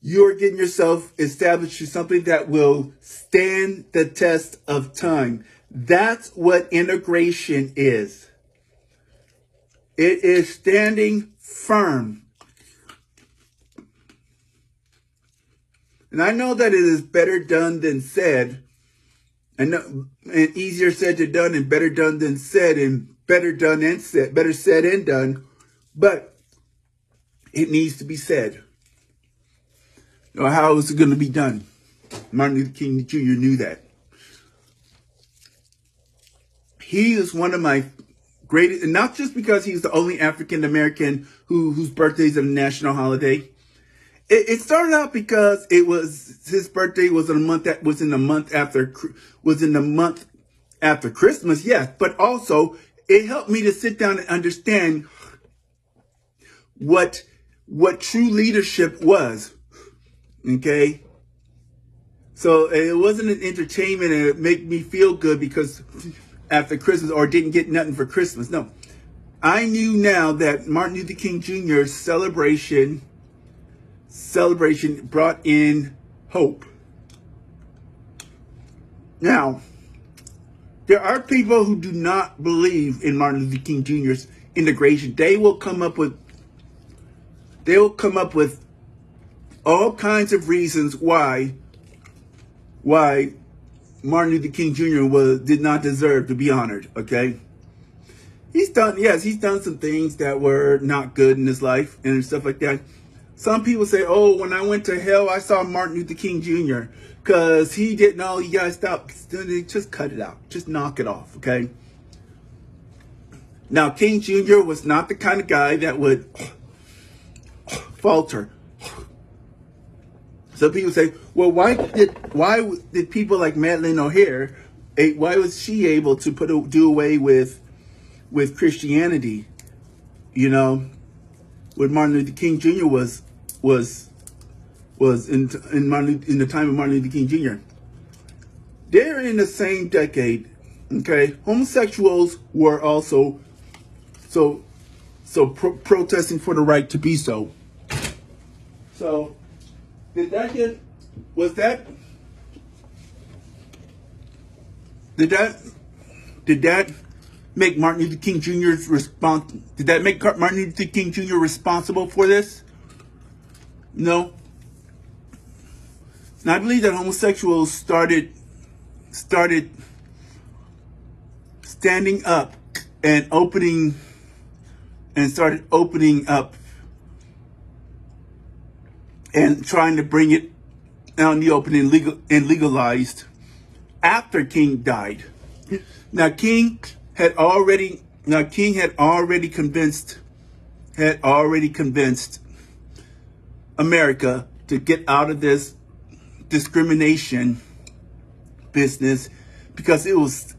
you're getting yourself established to something that will stand the test of time. That's what integration is. It is standing firm. And I know that it is better done than said. And easier said than done, and better done than said, and better done and said, better said and done. But it needs to be said. How is it going to be done? Martin Luther King Jr. knew that. He is one of my greatest, and not just because he's the only African American whose birthday is a national holiday. It started out because his birthday was in the month after Christmas, yes, but also it helped me to sit down and understand what true leadership was. Okay, so it wasn't an entertainment and it made me feel good because after Christmas or didn't get nothing for Christmas. No, I knew now that Martin Luther King Jr.'s celebration brought in hope. Now, there are people who do not believe in Martin Luther King Jr.'s integration. They will come up with all kinds of reasons why Martin Luther King Jr. did not deserve to be honored. Okay, he's done some things that were not good in his life and stuff like that. Some people say, "Oh, when I went to hell, I saw Martin Luther King Jr. because he didn't know you gotta stop. Just cut it out. Just knock it off." Okay. Now, King Jr. was not the kind of guy that would falter. Some people say, "Well, why did people like Madeleine O'Hare? Why was she able to do away with Christianity?" You know, when Martin Luther King Jr. was in the time of Martin Luther King Jr. They're in the same decade. Okay, homosexuals were also protesting for the right to be so. So did that make Martin Luther King Jr.'s response? Did that make Martin Luther King Jr. responsible for this? No. And I believe that homosexuals started standing up and started opening up and trying to bring it out in the open and legalized after King died. Now King had already convinced America to get out of this discrimination business because it was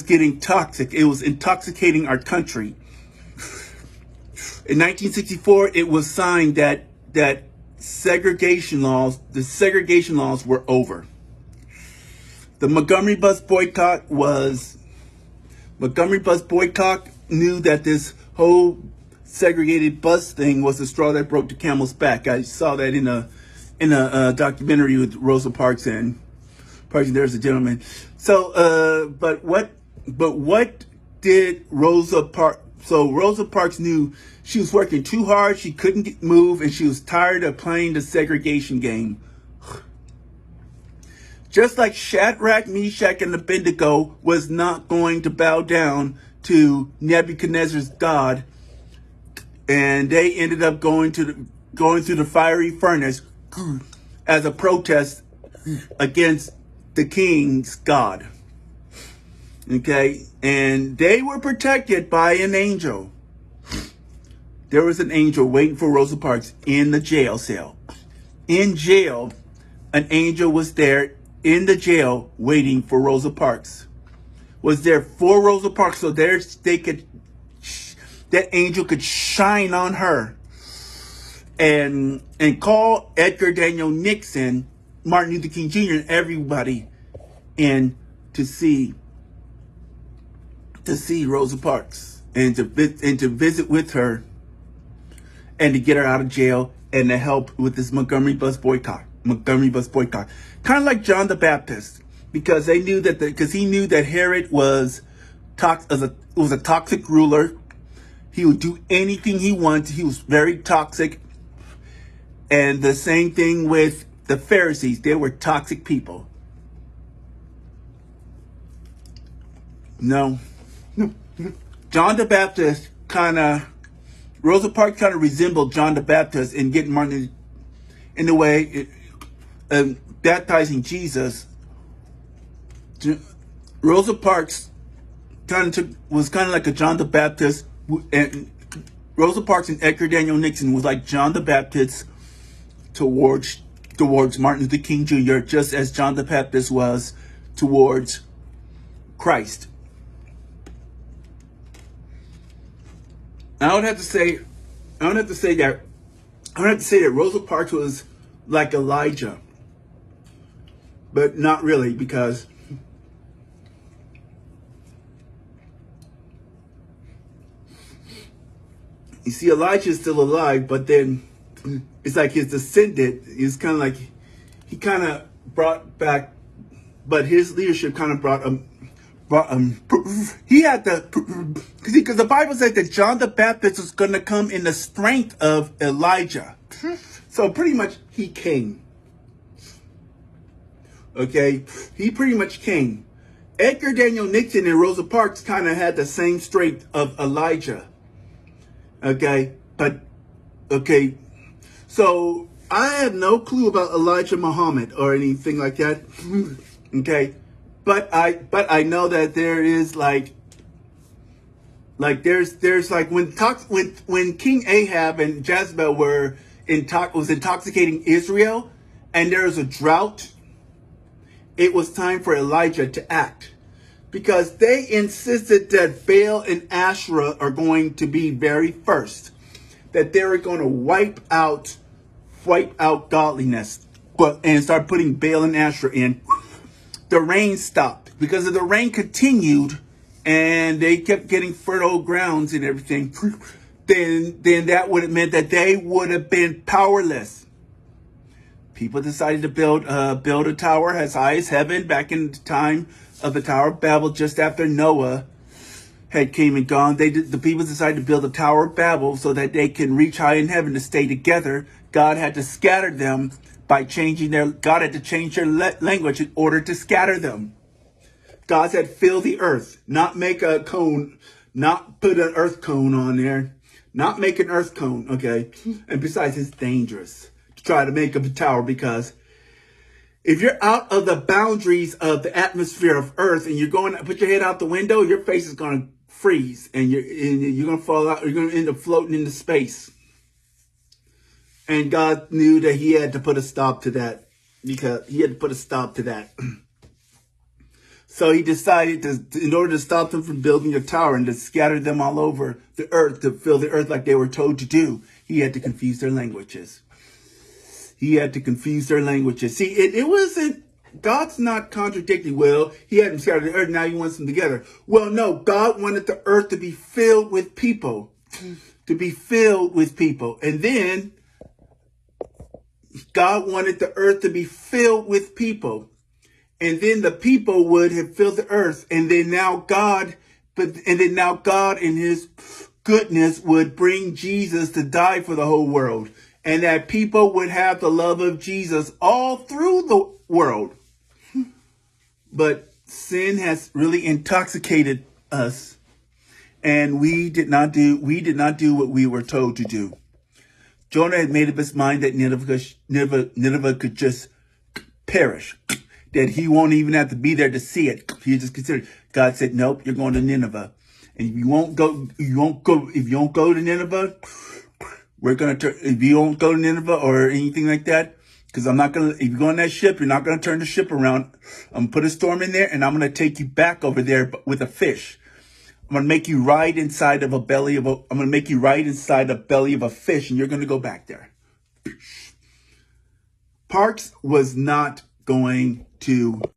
getting toxic. It was intoxicating our country. In 1964, it was signed that the segregation laws were over. The Montgomery bus boycott knew that this whole segregated bus thing was the straw that broke the camel's back. I saw that in a documentary with Rosa Parks and there's a gentleman. So, but what did Rosa Parks? So Rosa Parks knew she was working too hard. She couldn't move, and she was tired of playing the segregation game. Just like Shadrach, Meshach, and Abednego was not going to bow down to Nebuchadnezzar's God, and they ended up going through the fiery furnace as a protest against the king's God. Okay, and they were protected by an angel. There was an angel waiting for Rosa Parks in the jail cell. In jail, an angel was there in the jail waiting for Rosa Parks. Was there for Rosa Parks, so that angel could shine on her and call Edgar Daniel Nixon, Martin Luther King Jr., and everybody in to see Rosa Parks and to visit with her and to get her out of jail and to help with this Montgomery bus boycott. Kind of like John the Baptist, because they knew that because he knew that Herod was a toxic ruler. He would do anything he wanted. He was very toxic. And the same thing with the Pharisees. They were toxic people. No. John the Baptist Rosa Parks kind of resembled John the Baptist in getting Martin in the way, baptizing Jesus. Rosa Parks was kind of like a John the Baptist, and Rosa Parks and Edgar Daniel Nixon was like John the Baptist towards Martin Luther King Jr., just as John the Baptist was towards Christ. I would have to say that Rosa Parks was like Elijah, but not really, because you see, Elijah is still alive, but then it's like his descendant is kind of like he kind of brought back, but his leadership kind of brought he had to, because the Bible said that John the Baptist was going to come in the strength of Elijah. So pretty much he came. Okay, he pretty much came. Edgar Daniel Nixon and Rosa Parks kind of had the same strength of Elijah. Okay, so I have no clue about Elijah Muhammad or anything like that. Okay. But I know that there is there's when King Ahab and Jezebel was intoxicating Israel, and there was a drought. It was time for Elijah to act, because they insisted that Baal and Asherah are going to be very first, that they were going to wipe out godliness, and start putting Baal and Asherah in. The rain stopped. Because of the rain continued, and they kept getting fertile grounds and everything, then that would have meant that they would have been powerless. People decided to build a tower as high as heaven back in the time of the Tower of Babel, just after Noah had came and gone. The people decided to build the Tower of Babel so that they can reach high in heaven to stay together. God had to scatter them by change their language in order to scatter them. God said, fill the earth, not make a cone, not put an earth cone on there, not make an earth cone, okay? And besides, it's dangerous to try to make up a tower, because if you're out of the boundaries of the atmosphere of earth and you're going to put your head out the window, your face is going to freeze and you're going to fall out. You're going to end up floating into space. And God knew that he had to put a stop to that, because he had to put a stop to that. So he decided in order to stop them from building a tower and to scatter them all over the earth, to fill the earth like they were told to do, he had to confuse their languages. See, it wasn't, God's not contradicting. Well, he had them scatter the earth, now he wants them together. Well, no, God wanted the earth to be filled with people. And then God wanted the earth to be filled with people. And then the people would have filled the earth. And then now God in his goodness would bring Jesus to die for the whole world. And that people would have the love of Jesus all through the world. But sin has really intoxicated us. And we did not do what we were told to do. Jonah had made up his mind that Nineveh could just perish. That he won't even have to be there to see it. He just considered. God said, "Nope, you're going to Nineveh, and if you don't go to Nineveh, we're gonna turn. If you don't go to Nineveh or anything like that, because I'm not gonna. If you go on that ship, you're not gonna turn the ship around. I'm gonna put a storm in there, and I'm gonna take you back over there with a fish. I'm gonna make you ride inside of a belly of a. I'm gonna make you ride inside the belly of a fish, and you're gonna go back there." Parks was not going to